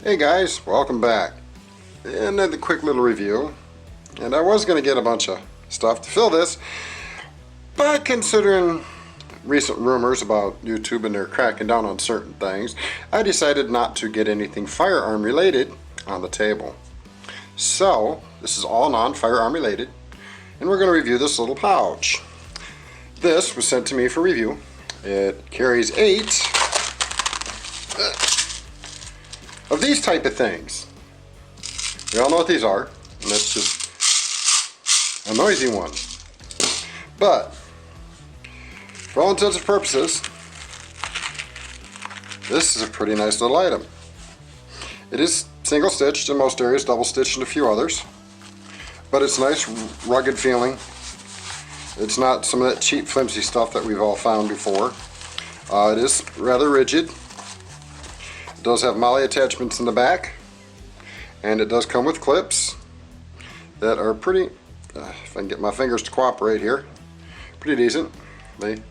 Hey guys, welcome back. Another quick little review. And I was going to get a bunch of stuff to fill this, but considering recent rumors about YouTube and they're cracking down on certain things, I decided not to get anything firearm related on the table. So, this is all non-firearm related, and we're going to review this little pouch. This was sent to me for review. It carries 8 of these type of things. We all know what these are, and that's just a noisy one. But for all intents and purposes, this is a pretty nice little item. It is single stitched in most areas, double stitched in a few others, but it's nice, rugged feeling. It's not some of that cheap, flimsy stuff that we've all found before. It is rather rigid. It does have Molle attachments in the back, and it does come with clips that are pretty, if I can get my fingers to cooperate here, pretty decent. They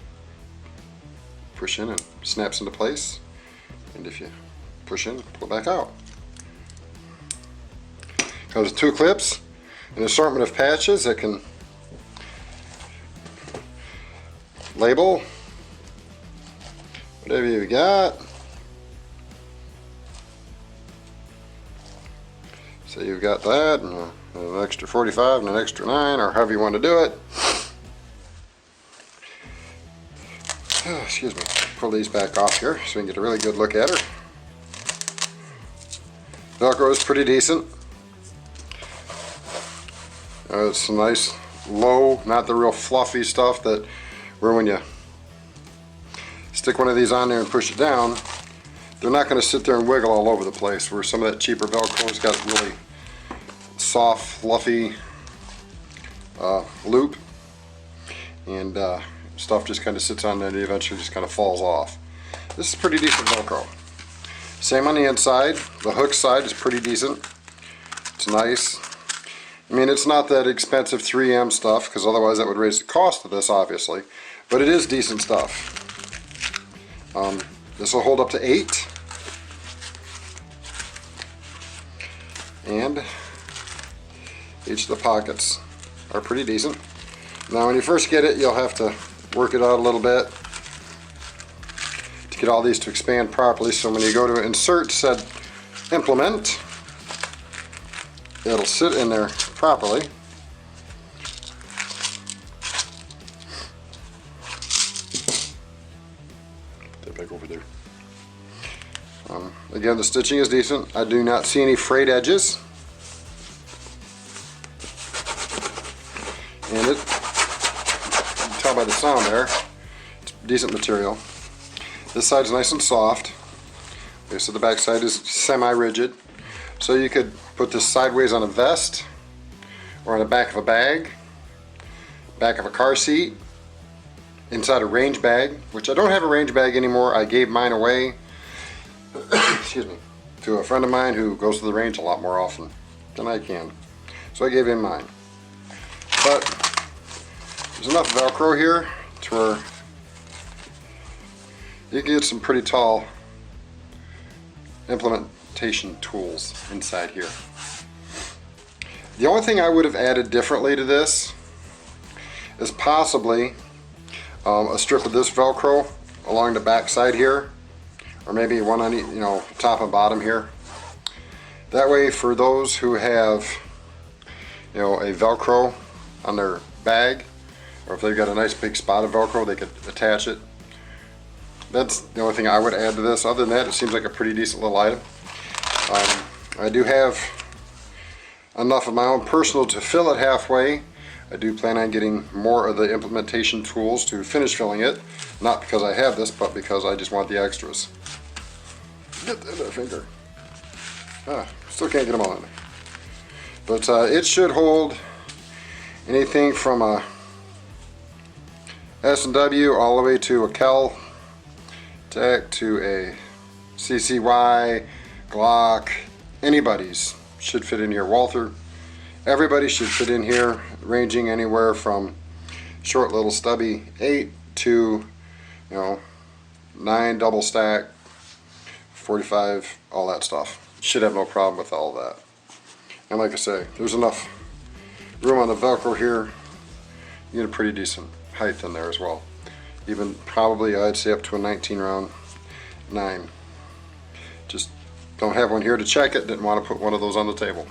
push in and snaps into place, and if you push in, pull it back out. Comes with 2 clips, an assortment of patches that can label whatever you got. So you've got that, and an extra 45 and an extra 9, or however you want to do it. Excuse me. Pull these back off here so we can get a really good look at her. Velcro is pretty decent. It's some nice low, not the real fluffy stuff that where when you stick one of these on there and push it down, they're not going to sit there and wiggle all over the place, where some of that cheaper Velcro's got really soft, fluffy loop, and stuff just kind of sits on there and eventually just kind of falls off. This is pretty decent Velcro. Same on the inside. The hook side is pretty decent. It's nice. I mean, it's not that expensive 3M stuff, because otherwise that would raise the cost of this, obviously, but it is decent stuff. This will hold up to 8, and each of the pockets are pretty decent. Now when you first get it, you'll have to work it out a little bit to get all these to expand properly, so when you go to insert said implement, it'll sit in there properly. Put that back over there. Again, the stitching is decent. I do not see any frayed edges. And it, you can tell by the sound there, it's decent material. This side's nice and soft. Okay, so the back side is semi-rigid. So you could put this sideways on a vest, or on the back of a bag, back of a car seat, inside a range bag, which I don't have a range bag anymore. I gave mine away excuse me, to a friend of mine who goes to the range a lot more often than I can. So I gave him mine. But there's enough Velcro here to where you can get some pretty tall implementation tools inside here. The only thing I would have added differently to this is possibly a strip of this Velcro along the back side here, or maybe one on each, top and bottom here. That way, for those who have a Velcro on their bag, or if they've got a nice big spot of Velcro, they could attach it. That's the only thing I would add to this. Other than that, it seems like a pretty decent little item. I do have enough of my own personal to fill it halfway. I do plan on getting more of the implementation tools to finish filling it. Not because I have this, but because I just want the extras. Get that other finger. Still can't get them all in there. But it should hold anything from a S&W all the way to a Kel Tech to a CCY, Glock, anybody's should fit in here. Walther, everybody should fit in here, ranging anywhere from short little stubby 8 to 9 double stack, 45, all that stuff. should have no problem with all that. And like I say, there's enough room on the Velcro here. You get a pretty decent height in there as well. Even probably I'd say up to a 19 round 9. Just don't have one here to check it. Didn't want to put one of those on the table.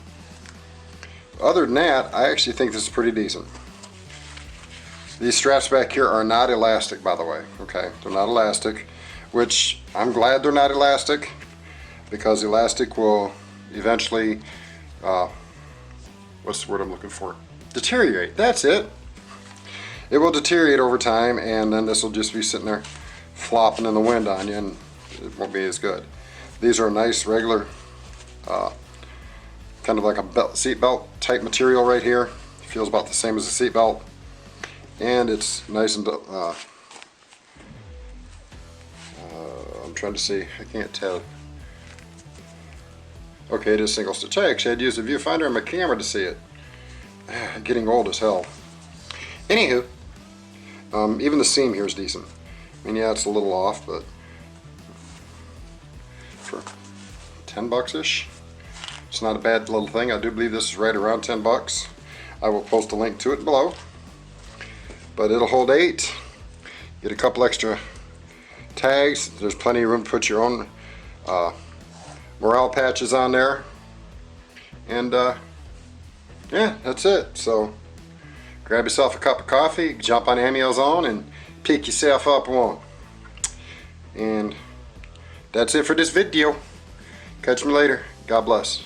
Other than that, I actually think this is pretty decent. These straps back here are not elastic, by the way. Okay, they're not elastic, which I'm glad they're not elastic, because elastic will eventually, what's the word I'm looking for? Deteriorate. That's it. It will deteriorate over time, and then this will just be sitting there flopping in the wind on you, and it won't be as good. These are a nice regular, kind of like a seat belt type material right here. Feels about the same as a seat belt, and it's nice and I'm trying to see. I can't tell. Okay, it is single stitch. I actually had to use the viewfinder on my camera to see it. Getting old as hell. Anywho, even the seam here is decent. I mean, yeah, it's a little off, but for 10 bucks-ish, it's not a bad little thing. I do believe this is right around 10 bucks. I will post a link to it below. But it'll hold 8. Get a couple extra tags. There's plenty of room to put your own morale patches on there. And yeah, that's it. So grab yourself a cup of coffee, jump on Amazon, and pick yourself up one. And that's it for this video. Catch me later. God bless.